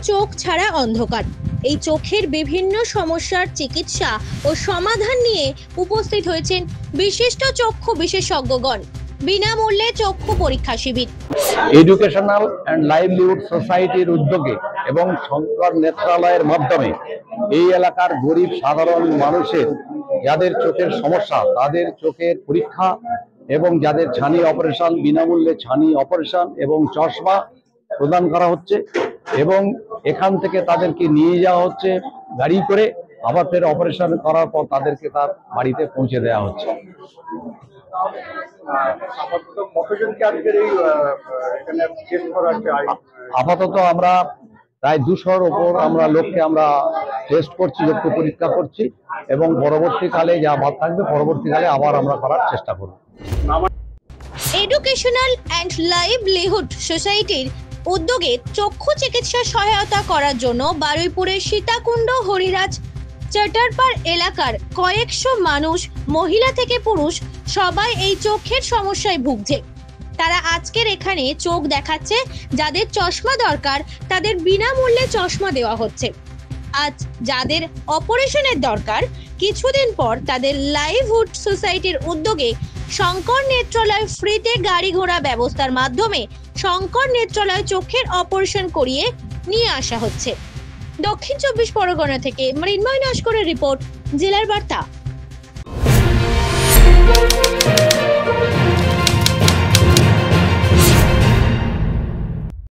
চোখ ছাড়া অন্ধকার। এই চোখের বিভিন্ন সমস্যার চিকিৎসা ও সমাধান নিয়ে উপস্থিত হয়েছেন বিশিষ্ট চক্ষু বিশেষজ্ঞগণ। বিনামূল্যে চক্ষু পরীক্ষা শিবির। এডুকেশনাল অ্যান্ড লাইভলিহুড সোসাইটির উদ্যোগে এবং শঙ্কর নেত্রালয়ের মাধ্যমে এই এলাকার গরিব সাধারণ মানুষের যাদের চোখের সমস্যা তাদের চোখের পরীক্ষা এবং যাদের ছানি অপারেশন, বিনামূল্যে ছানি অপারেশন এবং চশমা প্রদান করা হচ্ছে এবং এখান থেকে তাদেরকে নিয়ে যাওয়া হচ্ছে গাড়ি করে, আবার ফের অপারেশন করার পর তাদেরকে তার বাড়িতে পৌঁছে দেওয়া হচ্ছে। আপাতত আমরা প্রায় 200-র উপর আমরা লোককে আমরা টেস্ট করছি, চক্ষু পরীক্ষা করছি এবং পরবর্তীকালে যা বাদ থাকবে পরবর্তীকালে আবার আমরা করার চেষ্টা করব। এডুকেশনাল অ্যান্ড লাইভলিহুড সোসাইটির উদ্যোগে চক্ষু চিকিৎসা সহায়তা করার জন্য বারুইপুরের সীতাকুণ্ড হরিরাজ চাটারপাড় এলাকার কয়েকশো মানুষ, মহিলা থেকে পুরুষ, সবাই এই চোখের সমস্যায় ভুগছে। তারা আজকের এখানে চোখ দেখাচ্ছে। যাদের চশমা দরকার তাদের বিনামূল্যে চশমা দেওয়া হচ্ছে। আজ যাদের অপারেশনের দরকার কিছুদিন পর তাদের লাইভহুড সোসাইটির উদ্যোগে শঙ্কর নেত্রালয় ফ্রিতে গাড়ি ঘোড়া ব্যবস্থার মাধ্যমে শঙ্কর নেত্রালয় চোখের অপারেশন করিয়ে নিয়ে আসা হচ্ছে। দক্ষিণ 24 পরগনা থেকে মৃন্ময় নস্করের রিপোর্ট, জেলার বার্তা।